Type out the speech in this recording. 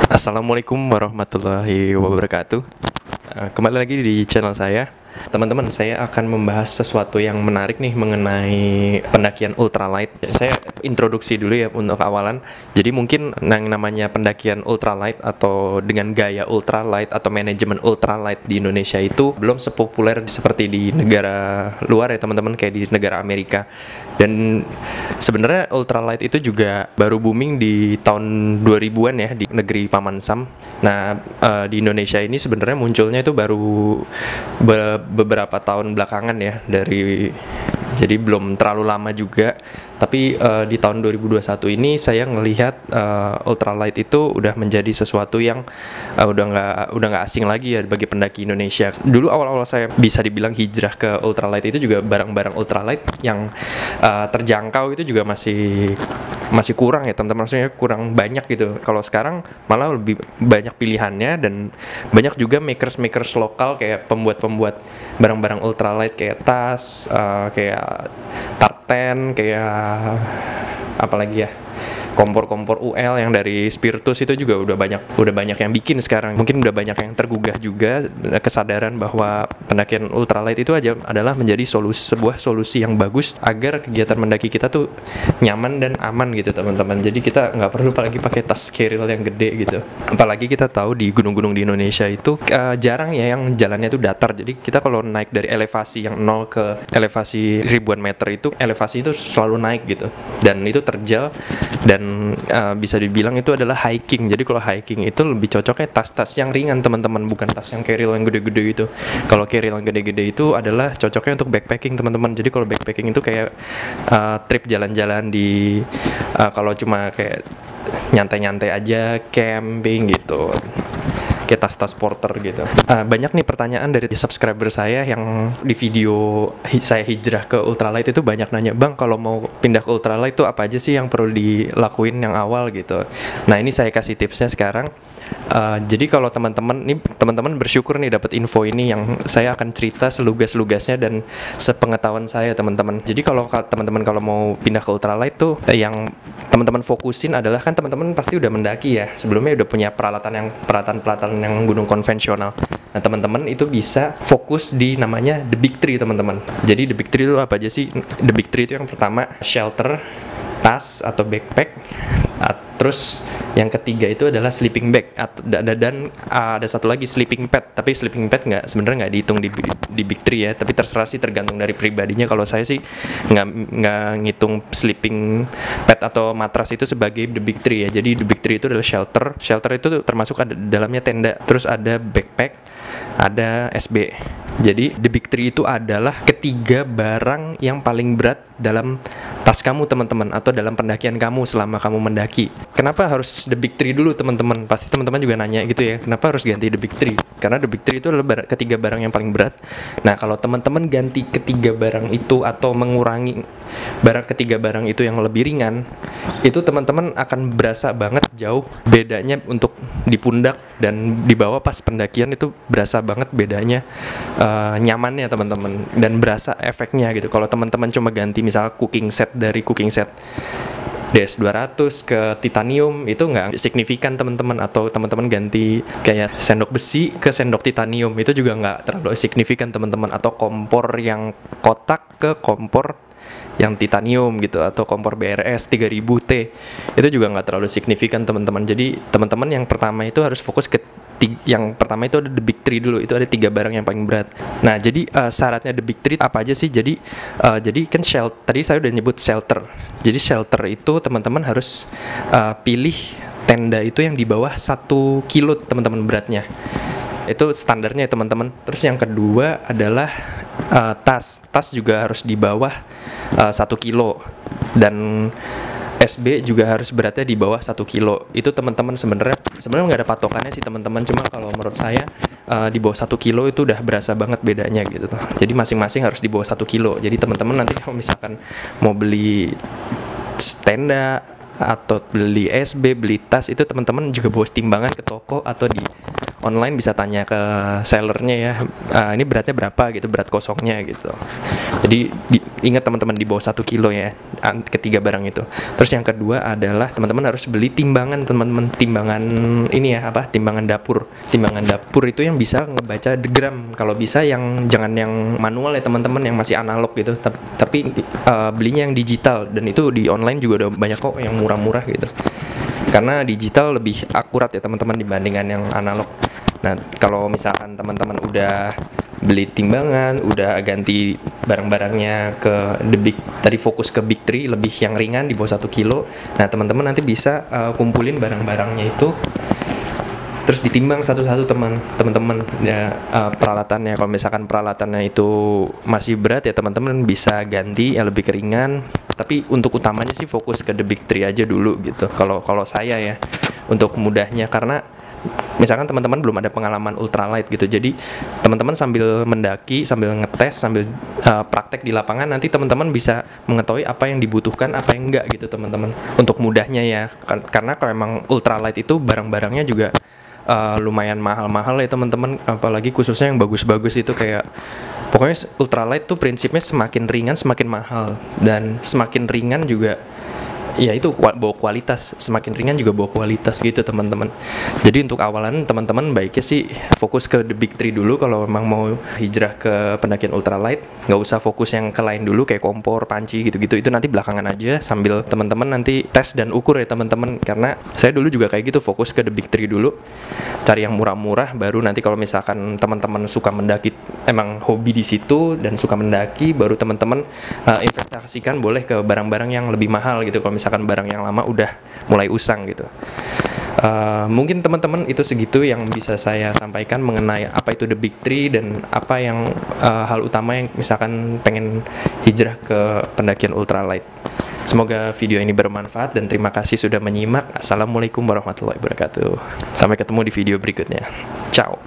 Assalamualaikum warahmatullahi wabarakatuh. Kembali lagi di channel saya. Teman-teman, saya akan membahas sesuatu yang menarik nih mengenai pendakian ultralight. Saya introduksi dulu ya untuk awalan. Jadi mungkin yang namanya pendakian ultralight atau dengan gaya ultralight atau manajemen ultralight di Indonesia itu belum sepopuler seperti di negara luar ya teman-teman, kayak di negara Amerika. Dan sebenarnya ultralight itu juga baru booming di tahun 2000-an ya di negeri Paman Sam. Nah, di Indonesia ini sebenarnya munculnya itu baru beberapa tahun belakangan ya, jadi belum terlalu lama juga. Tapi di tahun 2021 ini saya ngelihat ultralight itu udah menjadi sesuatu yang udah nggak asing lagi ya bagi pendaki Indonesia. Dulu awal-awal saya bisa dibilang hijrah ke ultralight itu juga barang-barang ultralight yang terjangkau itu juga masih kurang ya teman-teman, maksudnya kurang banyak gitu. Kalau sekarang malah lebih banyak pilihannya dan banyak juga makers lokal kayak pembuat barang-barang ultralight kayak tas, kayak tartan, kayak apalagi ya, kompor-kompor UL yang dari Spiritus itu juga udah banyak yang bikin sekarang. Mungkin udah banyak yang tergugah juga kesadaran bahwa pendakian ultralight itu adalah menjadi sebuah solusi yang bagus agar kegiatan mendaki kita tuh nyaman dan aman gitu teman-teman. Jadi kita nggak perlu apalagi pakai tas keril yang gede gitu. Apalagi kita tahu di gunung-gunung di Indonesia itu jarang ya yang jalannya tuh datar. Jadi kita kalau naik dari elevasi yang 0 ke elevasi ribuan meter itu, elevasi itu selalu naik gitu. Dan itu terjal dan bisa dibilang itu adalah hiking. Jadi kalau hiking itu lebih cocoknya tas-tas yang ringan teman-teman, bukan tas yang carry yang gede-gede itu. Kalau carry yang gede-gede itu adalah cocoknya untuk backpacking teman-teman. Jadi kalau backpacking itu kayak trip jalan-jalan di kalau cuma kayak nyantai-nyantai aja, camping gitu, kayak tas-tas porter gitu. Banyak nih pertanyaan dari subscriber saya yang di video saya hijrah ke ultralight itu banyak nanya, "Bang, kalau mau pindah ke ultralight itu apa aja sih yang perlu dilakuin yang awal gitu?" Nah, ini saya kasih tipsnya sekarang. Jadi kalau teman-teman bersyukur nih dapat info ini yang saya akan cerita selugas-lugasnya dan sepengetahuan saya teman-teman. Jadi kalau teman-teman kalau mau pindah ke ultralight tuh yang teman-teman fokusin adalah, kan teman-teman pasti udah mendaki ya. Sebelumnya udah punya peralatan yang gunung konvensional. Nah, teman-teman itu bisa fokus di namanya The Big Three teman-teman. Jadi The Big Three itu apa aja sih? The Big Three itu yang pertama shelter, tas atau backpack. Terus yang ketiga itu adalah sleeping bag dan ada satu lagi sleeping pad. Tapi sleeping pad sebenarnya nggak dihitung di Big Three ya. Tapi terserah sih, tergantung dari pribadinya. Kalau saya sih nggak ngitung sleeping pad atau matras itu sebagai the Big Three ya. Jadi the Big Three itu adalah shelter. Shelter itu termasuk ada dalamnya tenda. Terus ada backpack, ada SB. Jadi the Big Three itu adalah ketiga barang yang paling berat dalam tas kamu teman-teman, atau dalam pendakian kamu selama kamu mendaki. Kenapa harus the Big Three dulu teman-teman? Pasti teman-teman juga nanya gitu ya, kenapa harus ganti the Big Three? Karena the Big Three itu adalah ketiga barang yang paling berat. Nah, kalau teman-teman ganti ketiga barang itu atau mengurangi ketiga barang itu yang lebih ringan, itu teman-teman akan berasa banget jauh bedanya untuk di pundak dan di bawah pas pendakian. Itu berasa banget bedanya nyamannya teman-teman, dan berasa efeknya gitu. Kalau teman-teman cuma ganti misalnya cooking set dari cooking set DS200 ke titanium, itu nggak signifikan teman-teman. Atau teman-teman ganti kayak sendok besi ke sendok titanium, itu juga nggak terlalu signifikan teman-teman. Atau kompor yang kotak ke kompor yang titanium gitu, atau kompor BRS 3000T, itu juga nggak terlalu signifikan teman-teman. Jadi teman-teman yang pertama itu harus fokus ke yang pertama itu ada the Big Three dulu. Itu ada tiga barang yang paling berat. Nah, jadi syaratnya the Big Three apa aja sih? Jadi kan shelter, tadi saya udah nyebut shelter. Jadi shelter itu teman-teman harus pilih tenda itu yang di bawah 1 kilo teman-teman beratnya. Itu standarnya ya teman-teman. Terus yang kedua adalah tas juga harus di bawah 1 kilo, dan SB juga harus beratnya di bawah 1 kilo. Itu teman-teman sebenarnya nggak ada patokannya sih teman-teman. Cuma kalau menurut saya di bawah 1 kilo itu udah berasa banget bedanya gitu. Jadi masing-masing harus di bawah 1 kilo. Jadi teman-teman nanti kalau misalkan mau beli tenda atau beli SB, beli tas, itu teman-teman juga bawa timbangan ke toko atau di online bisa tanya ke sellernya ya, ini beratnya berapa gitu, berat kosongnya gitu. Jadi ingat teman-teman, di bawah 1 kilo ya ketiga barang itu. Terus yang kedua adalah teman-teman harus beli timbangan, teman-teman, timbangan ini ya, apa, timbangan dapur. Timbangan dapur itu yang bisa ngebaca gram, kalau bisa yang jangan yang manual ya teman-teman, yang masih analog gitu, tapi belinya yang digital. Dan itu di online juga udah banyak kok yang murah-murah gitu, karena digital lebih akurat ya teman-teman dibandingkan yang analog. Nah, kalau misalkan teman-teman udah beli timbangan, udah ganti barang-barangnya ke tadi fokus ke Big 3, lebih yang ringan di bawah 1 kilo. Nah, teman-teman nanti bisa kumpulin barang-barangnya itu, terus ditimbang satu-satu teman-teman ya, peralatannya. Kalau misalkan peralatannya itu masih berat ya teman-teman bisa ganti yang lebih keringan. Tapi untuk utamanya sih fokus ke the Big 3 aja dulu gitu. Kalau saya ya, untuk mudahnya, karena misalkan teman-teman belum ada pengalaman ultralight gitu, jadi teman-teman sambil mendaki, sambil ngetes, sambil praktek di lapangan, nanti teman-teman bisa mengetahui apa yang dibutuhkan, apa yang enggak gitu teman-teman. Untuk mudahnya ya, karena kalau emang ultralight itu barang-barangnya juga lumayan mahal-mahal ya teman-teman, apalagi khususnya yang bagus-bagus itu, kayak pokoknya ultralight tuh prinsipnya semakin ringan semakin mahal, dan semakin ringan juga ya itu bawa kualitas, semakin ringan juga bawa kualitas gitu teman-teman. Jadi untuk awalan teman-teman baiknya sih fokus ke the Big 3 dulu. Kalau memang mau hijrah ke pendakian ultralight, nggak usah fokus yang ke lain dulu kayak kompor, panci gitu-gitu, itu nanti belakangan aja, sambil teman-teman nanti tes dan ukur ya teman-teman. Karena saya dulu juga kayak gitu, fokus ke the Big 3 dulu, cari yang murah-murah, baru nanti kalau misalkan teman-teman suka mendaki, emang hobi di situ dan suka mendaki, baru teman-teman investasikan boleh ke barang-barang yang lebih mahal gitu, kalau misalkan barang yang lama udah mulai usang gitu. Mungkin teman-teman itu segitu yang bisa saya sampaikan mengenai apa itu the Big 3 dan apa yang hal utama yang misalkan pengen hijrah ke pendakian ultralight. Semoga video ini bermanfaat dan terima kasih sudah menyimak. Assalamualaikum warahmatullahi wabarakatuh. Sampai ketemu di video berikutnya. Ciao.